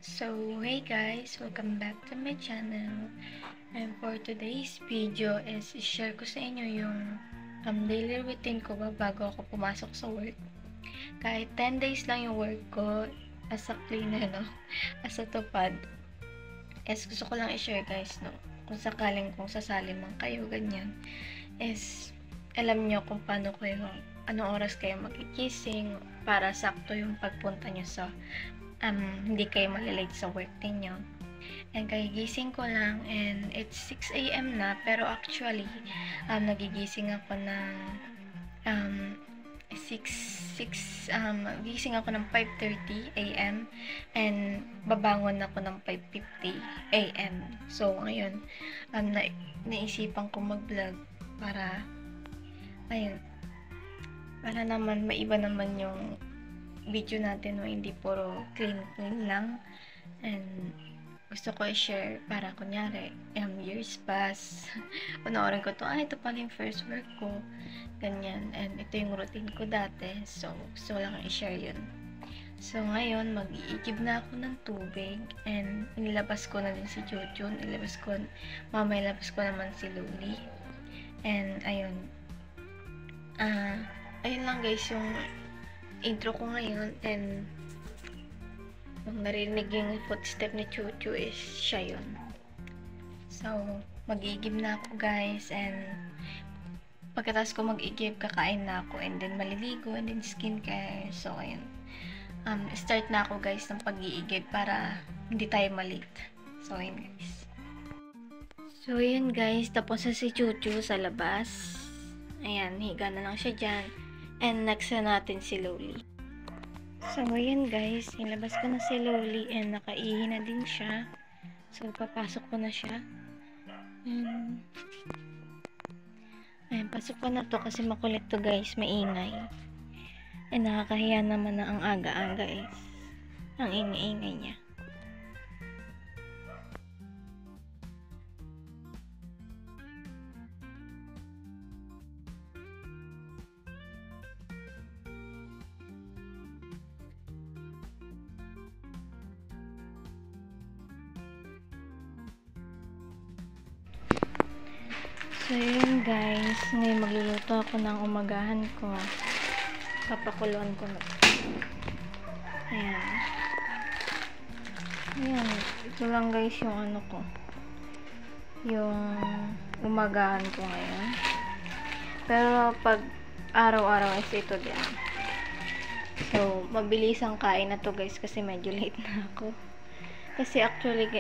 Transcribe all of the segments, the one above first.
So, hey guys! Welcome back to my channel. And for today's video is share ko sa inyo yung daily routine ko bago ako pumasok sa work. Kahit 10 days lang yung work ko as a cleaner, no? As a tupad. Gusto ko lang i-share guys, no? Kung sasali man kayo, ganyan. Alam nyo kung paano kayo, anong oras kayo magigising para sakto yung pagpunta nyo sa hindi kayo malilate sa work ninyo. And kagigising ko lang and it's 6 AM na, pero actually nagigising ako ng gising ako ng 5:30 AM and babangon ako ng 5:50 AM. So ngayon naisipan ko mag-vlog para naman maiba naman yung video natin, no? Hindi puro clean lang. And gusto ko i-share para kunyari years pass panoorin ko to, ito pala yung first work ko, ganyan, and ito yung routine ko dati, so gusto lang i-share yun. So ngayon mag-iigib na ako ng tubig and nilabas ko na din si Jojun, mamaya ilabas ko naman si Luli. And ayun lang guys yung intro ko ngayon. And nung narinig yung footstep ni Chuchu is siya yun. So mag-iigib na ako guys, and pagkatapos ko mag-igib, kakain na ako and then maliligo and then skincare. So ayun, start na ako guys ng pag-iigib para hindi tayo malate. So ayun guys, tapos na si Chuchu sa labas. Ayan, higa na lang siya dyan. And next na natin si Loli. So, ayan guys, nilabas ko na si Loli and nakaihi na din siya. So, papasok ko na siya. Ayan, pasok ko na to kasi makulit to guys, maingay. And nakakahiya naman na ang aga-aga guys. Ang ingay-ingay niya. So yun guys, ngayon magluluto ako ng umagahan ko. Papakuluan ko na. Ayan. Ito lang guys yung ano ko, yung umagahan ko ngayon. Pero pag araw-araw is ito din. So mabilis ang kain na to guys kasi medyo late na ako. Kasi actually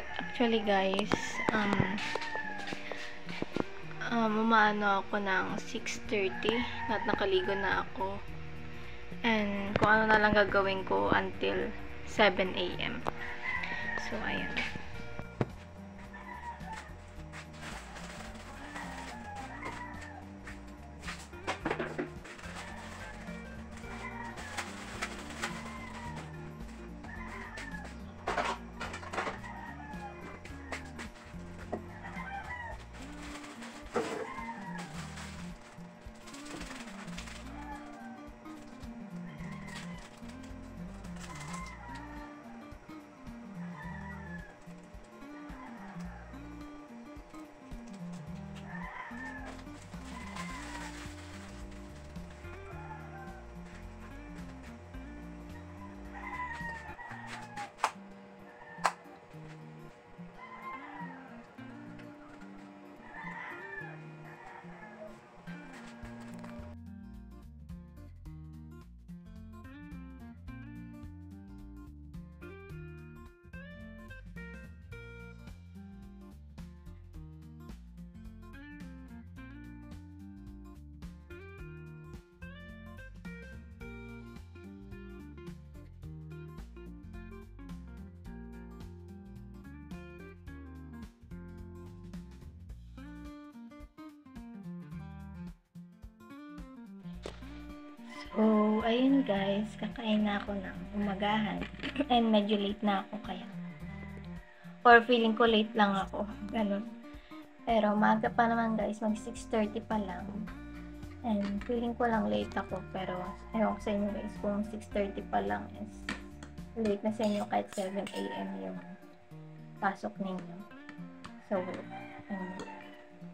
guys, umaano ako ng 6:30 at nakaligo na ako, and kung ano na lang gagawin ko until 7 AM. So ayan. So, ayun guys, kakain na ako ng umagahan. And medyo late na ako kaya. Or feeling ko late lang ako. Ganun. Pero maaga pa naman guys, mag 6:30 pa lang. And feeling ko lang late ako. Pero ewan ko sa inyo guys, kung 6:30 pa lang is late na sa inyo kahit 7 a.m. yung pasok ninyo.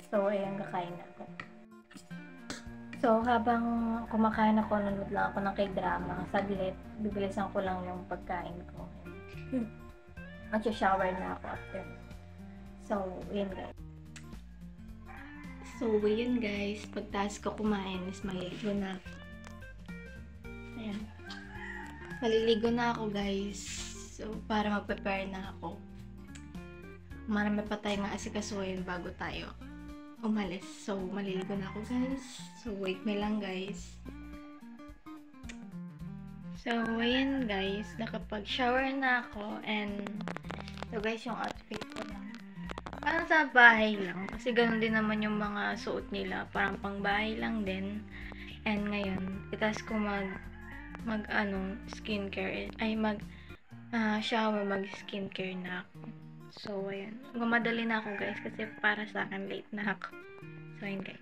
So, ayan, kakain na ako. So, habang kumakain ako, nanonood lang ako ng K-drama. Saglit, bibilisan ko lang yung pagkain ko. Mag-shower na ako after. So, yun guys. Pagtas ko kumain is maliligo na ako. Ayan. Maliligo na ako, guys. So, para mag-prepare na ako. Marami pa tayong asikasuhin bago tayo umalis. So, maliligo na ako, guys. So, wait me lang, guys. So, ayan, guys. Nakapag-shower na ako. And, so, guys, yung outfit ko lang. Parang sa bahay lang. Kasi ganun din naman yung mga suot nila. Parang pang bahay lang din. And, ngayon, itas ko skincare. Shower, mag-skincare na ako. So, ayan. Gumadali na ako, guys. Kasi para sa akin, late na ako. So, ayan, guys.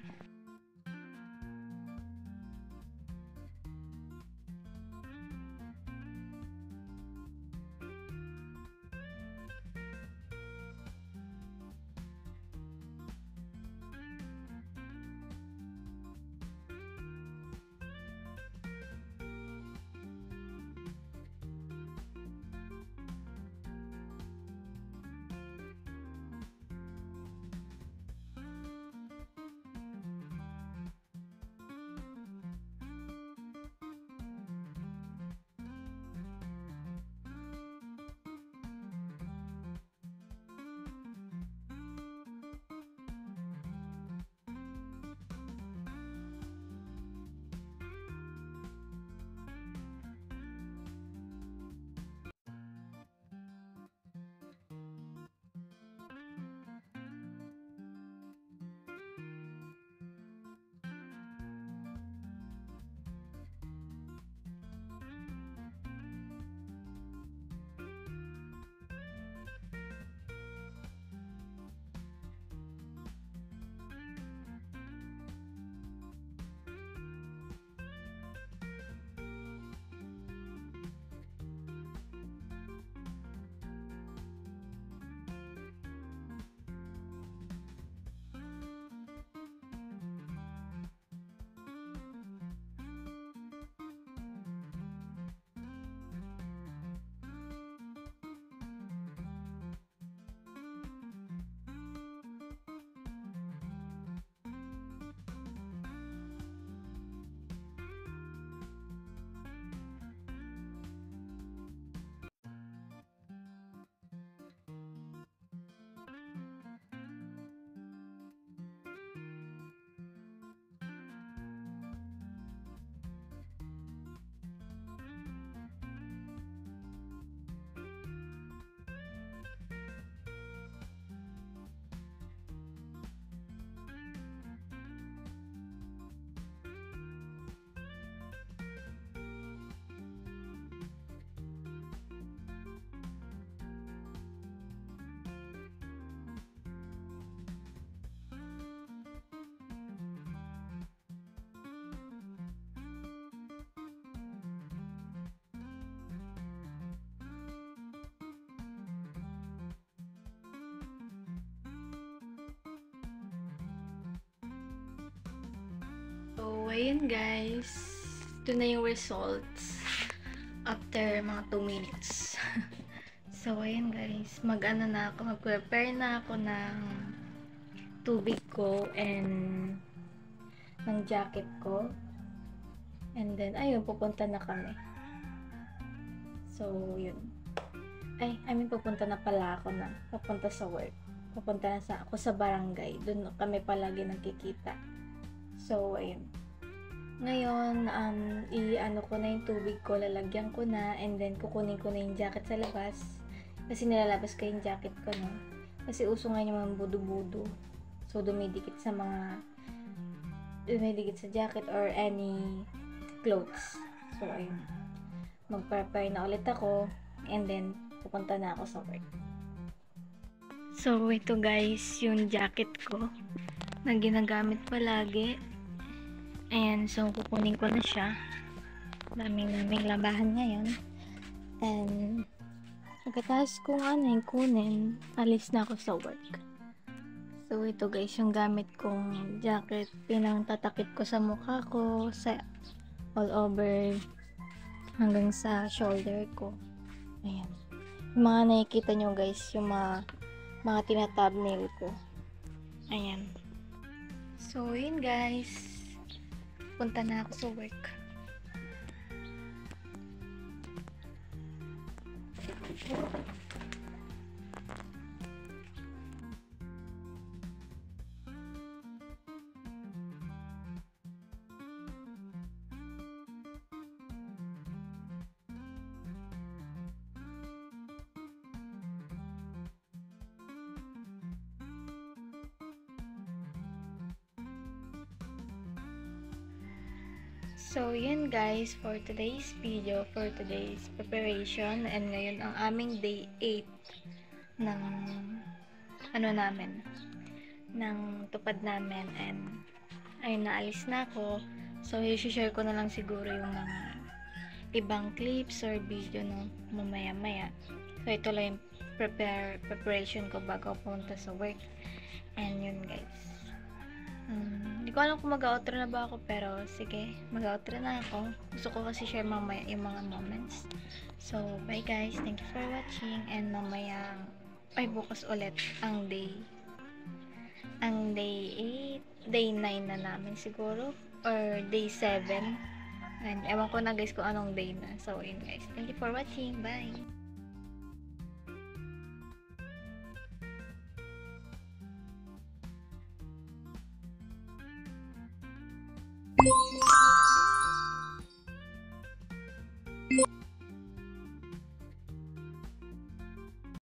So, ayun guys. Ito na yung results after mga 2 minutes. So, ayun guys. Mag-prepare na ako ng tubig ko and ng jacket ko. And then, ayun, pupunta na kami. So, yun. Pupunta na pala ako na. Papunta sa work. Papunta na ako sa barangay. Doon kami palagi nagkikita. So, ayun. Ngayon, i-ano ko na yung tubig ko, lalagyan ko na, and then kukunin ko na yung jacket sa labas. Kasi nilalabas ko yung jacket ko, no? Kasi uso nga yung mga budo-budo. So, dumidikit sa jacket or any clothes. So, ayun. Mag-prepare na ulit ako, and then, pupunta na ako sa work. So, ito guys, yung jacket ko na ginagamit palagi. Ayan, so kukunin ko na siya. Daming labahan ngayon. And pagkatapos kung kunin, alis na ako sa work. So ito guys yung gamit kong jacket, pinangtatakip ko sa mukha ko, sa all over hanggang sa shoulder ko. Ayan. Yung mga nakikita nyo guys, yung mga tina-thumbnail ko. Ayan. So yun guys, punta na ako sa work. So, yun guys, for today's video, for today's preparation, and ngayon ang aming day 8 ng ng tupad namin, and ayun, naalis na ako. So, i-share ko na lang siguro yung mga ibang clips or video no mamaya-maya. So, ito lang yung preparation ko bago pumunta sa work. And yun guys. Hindi ko alam kung mag-outro na ba ako, pero sige, mag-outro na ako. Gusto ko kasi share mamaya yung mga moments. So, bye guys. Thank you for watching. And mamaya, bukas ulit ang day 8, day 9 na namin siguro. Or day 7. And ewan ko na guys kung anong day na. So, yun guys. Thank you for watching. Bye!